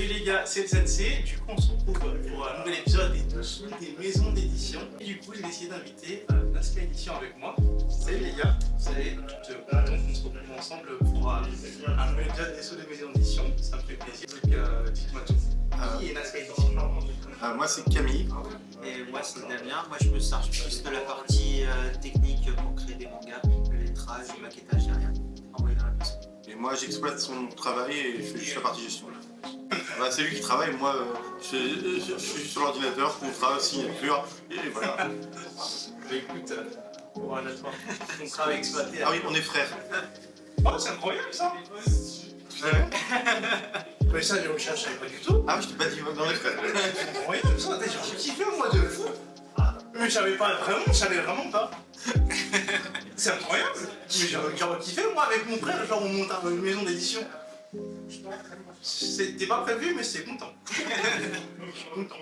les gars, c'est le Sensei. Du coup, on se retrouve pour un nouvel épisode des maisons d'édition. Et du coup, j'ai décidé d'inviter la Sky Edition avec moi. Salut les gars, vous allez tout content qu'on se retrouve ensemble pour un nouvel épisode des maisons d'édition. Ça me fait plaisir. Donc, dites-moi tout. Qui est la Sky Edition? Moi c'est Camille. Et moi c'est Damien. Moi je me charge plus de la partie technique pour créer des mangas, le lettrage, le maquettage derrière, envoyer dans la presse. Et moi j'exploite son travail et je fais juste la partie gestion. C'est lui qui travaille, moi je suis sur l'ordinateur, contrat, signature, et voilà. Bah écoute, voilà, on travaille exploité. Ah oui, on est frères. Oh, c'est incroyable ça! Tu savais? Mais ça, je savais pas du tout. Ah oui, je t'ai pas dit, on est frères. C'est incroyable ça, j'ai kiffé moi de fou. Mais je savais pas vraiment, je savais vraiment pas. C'est incroyable. Mais j'aurais kiffé moi avec mon frère, genre on monte une maison d'édition. C'était pas prévu, mais c'est content. Je suis content.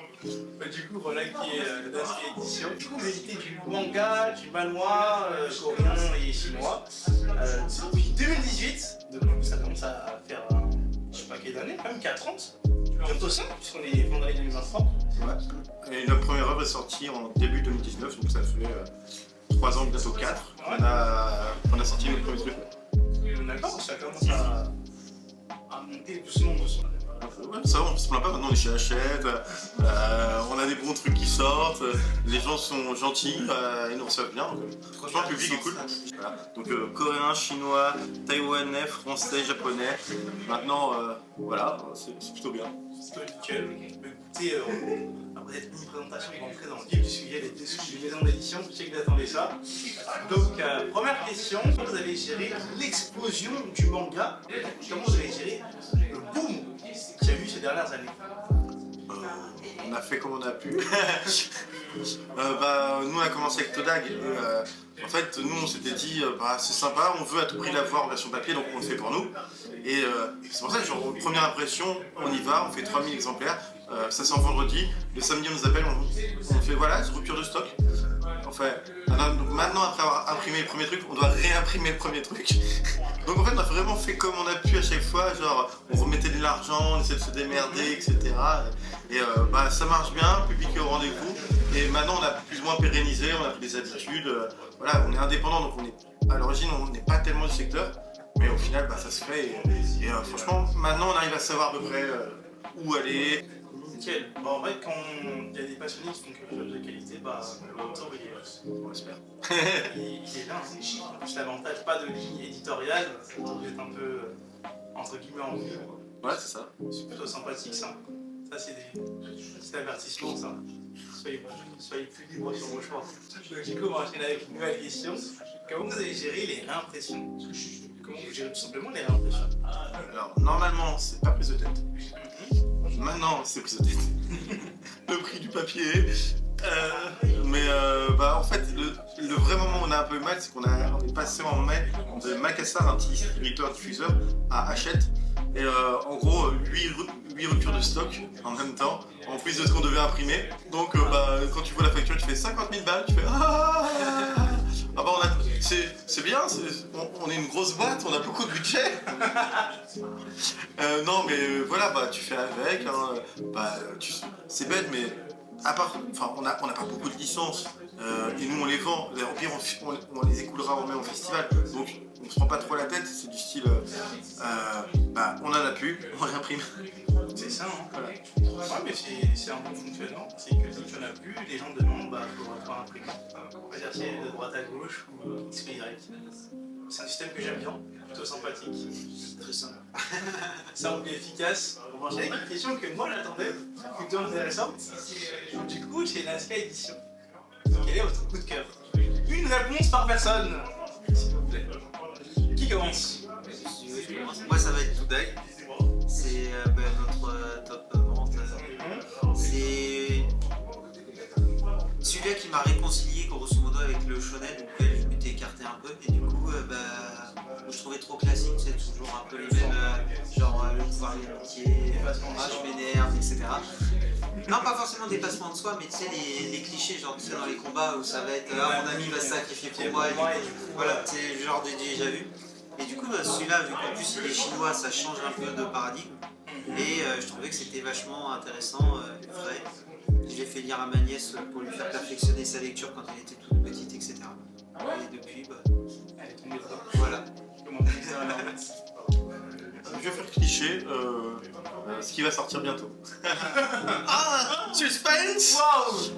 Bah, du coup, voilà qui est la Sky Edition. Du coup, vous éditez du manga, du manhwa, coréen et chinois. Depuis 2018, donc ça commence à faire, je sais pas quelle année, quand même 4 ans. Bientôt 5, puisqu'on est fin d'année 2023. Ouais. Et notre première œuvre est sortie en début 2019, donc ça fait 3 ans, bientôt 4. Ouais. On a sorti notre premier truc. D'accord, ça commence à monter doucement. Ouais, ça va, on se plaint pas, maintenant on est chez Hachette, on a des bons trucs qui sortent, les gens sont gentils, ils nous reçoivent bien, donc franchement le public est cool. Voilà. Donc coréen, chinois, taïwanais, français, japonais, maintenant voilà, c'est plutôt bien. C'est nickel. Écoutez, après cette mini présentation, on va entrer dans le vif du sujet des dessous des maisons d'édition. Je sais que vous attendez ça. Donc, première question, comment vous avez géré l'explosion du manga? Comment vous avez géré le boom qu'il y a eu ces dernières années? On a fait comme on a pu. Nous on a commencé avec Todag. En fait, nous on s'était dit, c'est sympa, on veut à tout prix l'avoir en version papier, donc on le fait pour nous. Et c'est pour ça que, genre, première impression, on y va, on fait 3000 exemplaires. Ça c'est en vendredi. Le samedi on nous appelle, on fait voilà, rupture de stock. Enfin, donc maintenant après avoir imprimé le premier truc, on doit réimprimer le premier truc. Donc en fait on a vraiment fait comme on a pu à chaque fois, genre on remettait de l'argent, on essayait de se démerder, etc. Et ça marche bien, le public est au rendez-vous. Et maintenant on a plus ou moins pérennisé, on a pris des habitudes. Voilà, on est indépendant, donc à l'origine on n'est pas tellement du secteur. Mais au final ça se fait et franchement maintenant on arrive à savoir à peu près où aller. Nickel. Bon, en vrai, quand il y a des passionnés qui font quelque chose de qualité, l'auteur On espère. il est là. En plus, l'avantage, pas de ligne éditoriale, vous êtes un peu entre guillemets en vie. Ouais, c'est ça. C'est plutôt sympathique ça. Ça, c'est des avertissements, ça. Soyez plus libres sur vos choix. Donc, du coup, on va enchaîner avec une nouvelle question. Comment vous avez géré les réimpressions? Comment vous gérez tout simplement les réimpressions? Alors, normalement, c'est pas prise de tête. Maintenant, c'est prise de tête. Le prix du papier. En fait, le vrai moment où on a un peu mal, c'est qu'on est passé en mai de Macassar, un petit distributeur diffuseur, à Hachette. Et en gros, 8 ruptures de stock en même temps, en plus de ce qu'on devait imprimer. Donc, quand tu vois la facture, tu fais 50 000 balles, tu fais c'est bien, on est une grosse boîte, on a beaucoup de budget. Non mais voilà, tu fais avec, c'est bête mais à part, on n'a pas beaucoup de licences et nous on les vend, au pire on les écoulera même en festival, donc on se prend pas trop la tête, c'est du style, on en a plus, on réimprime. C'est ça, hein. Voilà. Ouais, mais c'est un bon fonctionnement, c'est que si tu n'en as plus, les gens demandent, faut pas imprimer. On va dire c'est de droite à gauche ou X, Y. C'est un système que j'aime bien, plutôt sympathique, très simple. Simple et efficace. On va enchaîner avec une question que moi j'attendais, plutôt intéressante. Du coup, c'est la Sky Edition. Quel est votre coup de cœur? Une réponse par personne, s'il vous plaît. Qui commence? Moi ça va être Todag. C'est notre top vente. C'est celui-là qui m'a réconcilié grosso modo avec le shonen, auquel je m'étais écarté un peu. Et du coup, je trouvais trop classique, c'est toujours un peu les mêmes, le pouvoir l'amitié, je m'énerve, etc. Non, pas forcément des passements de soi, mais tu sais, les clichés, genre tu sais, dans les combats où ça va être mon ami va se sacrifier pour moi, et du coup, voilà, c'est le genre de déjà vu. Et du coup, celui-là, vu qu'en plus il est chinois, ça change un peu de paradigme. Et je trouvais que c'était vachement intéressant, frais. Je l'ai fait lire à ma nièce pour lui faire perfectionner sa lecture quand elle était toute petite, etc. Et depuis, bah, Elle est tombée dedans. voilà. Comment on dit ça alors? Je vais faire cliché, ce qui va sortir bientôt. Ah, suspense. Waouh!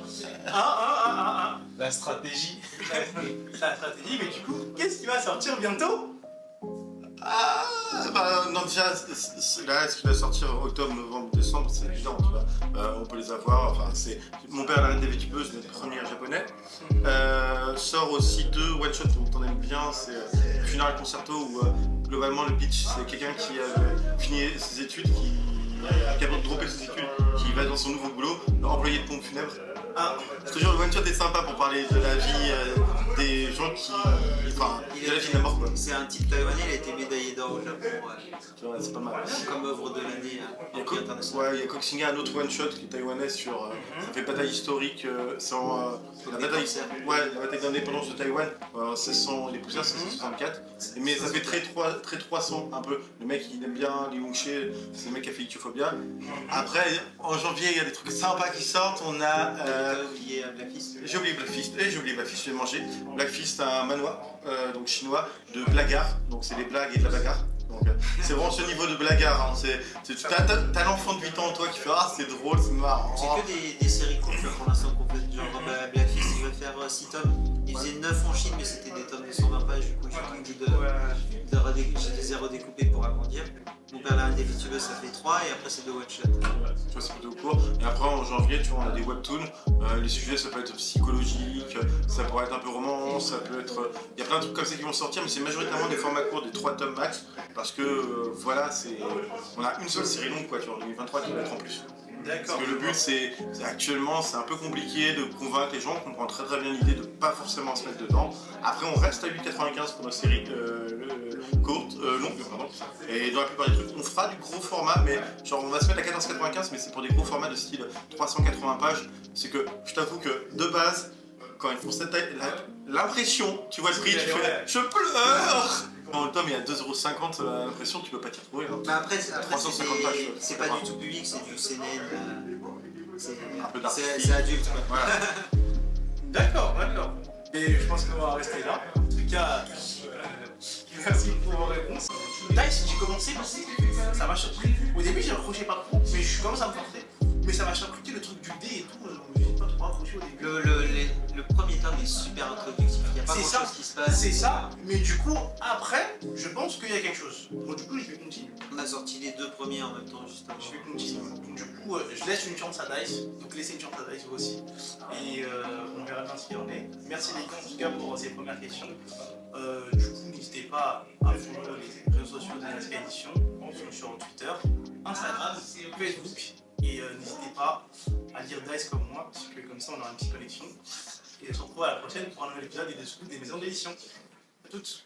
La stratégie. La stratégie, mais du coup, qu'est-ce qui va sortir bientôt? Ah, bah, non, déjà, là, ce qui va sortir octobre, novembre, décembre, c'est évident, tu vois. On peut les avoir, enfin, c'est... Mon père, la reine des vétubeuses, le premier japonais. Sort aussi 2 one-shots dont on aime bien, c'est Funeral Concerto, où globalement, le pitch, c'est quelqu'un qui a fini ses études, qui a droppé ses études, qui va dans son nouveau boulot, employé de pompe funèbre. Ah, Je te jure, le one-shot est sympa pour parler de la vie des gens qui... Enfin, de la vie de la mort, quoi. C'est un type taïwanais, il a été médaillé d'or au Japon Tu vois, c'est pas mal. comme œuvre de l'année Il y a prix international. Ouais, il y a Koxinga, un autre one-shot qui est taïwanais sur... ça fait bataille historique, c'est en... la bataille... Ouais, la bataille d'indépendance de Taïwan, les poussières, c'est 1664. Mais ça fait très 300, un peu. Le mec, il aime bien Li Hongxie, c'est le mec qui a fait Ichthyophobia. Après, en janvier, il y a des trucs sympas qui sortent. On a... T'as oublié Blackfist. J'ai oublié Blackfist, je l'ai mangé. Blackfist, un manoir, donc chinois, de blagards, donc c'est des blagues et de la bagarre. Donc c'est vraiment ce niveau de blaguard. Hein. T'as l'enfant de 8 ans, toi, qui fait ah, c'est drôle, c'est marrant. C'est que des séries courtes là, pour l'instant complètes. Genre Blackfist, il va faire 6 tomes. Il faisait 9 en Chine, mais c'était des tomes de 120 pages. Du coup, je les ai redécoupés pour agrandir. Mon père, la reine des vétubeuses, ça fait 3 et après c'est 2 one-shots. Tu vois, c'est plutôt court. Et après, en janvier, tu vois, on a des webtoons. Les sujets, ça peut être psychologique, ça pourrait être un peu roman, ça peut être... Il y a plein de trucs comme ça qui vont sortir, mais c'est majoritairement des formats courts, des 3 tomes max. Parce que, voilà, on a une seule série longue, quoi, tu vois, en 2023 qui va être en plus. d'accord. Parce que le but, c'est actuellement, c'est un peu compliqué de convaincre les gens, on comprend très bien l'idée de pas forcément se mettre dedans. Après, on reste à 8,95 pour nos séries courtes, longues, pardon. Et dans la plupart des trucs, on fera du gros format, mais genre on va se mettre à 14,95, mais c'est pour des gros formats de style 380 pages. C'est que je t'avoue que de base, quand ils font cette taille, l'impression, tu vois le prix, tu fais je pleure. Quand le tome est à 2,50€, l'impression tu peux pas t'y retrouver. Hein. Bah après 350 pages, c'est pas du tout public, c'est du CNN. Un peu d'artistique. C'est adulte quoi. Voilà. D'accord. Et je pense qu'on va rester là. En tout cas, merci pour vos réponses. Dice, j'ai commencé, ça m'a surpris. Au début, j'ai accroché pas trop, mais je commence à me forcer. Mais ça m'a surpris le truc du dé et tout. J'ai pas trop accroché au début. Le premier tome est super introductif, il n'y a pas C'est grand ça. chose qui se passe. C'est ça, mais du coup, après, je pense qu'il y a quelque chose. Donc, du coup, je vais continuer. On a sorti les 2 premiers en même temps juste avant. Je vais continuer. Donc, du coup, je laisse une chance à Dice. Donc, laissez une chance à Dice vous aussi. Et on verra bien ce qu'il en est. Merci les gars en tout cas pour ces premières questions. Du coup, n'hésitez pas à follow les réseaux sociaux de la édition sur Twitter, Instagram, Facebook. Et n'hésitez pas à lire Dice comme moi, parce que comme ça on aura une petite connexion. Et on se retrouve à la prochaine pour un nouvel épisode des Dessous des maisons d'édition. À toutes!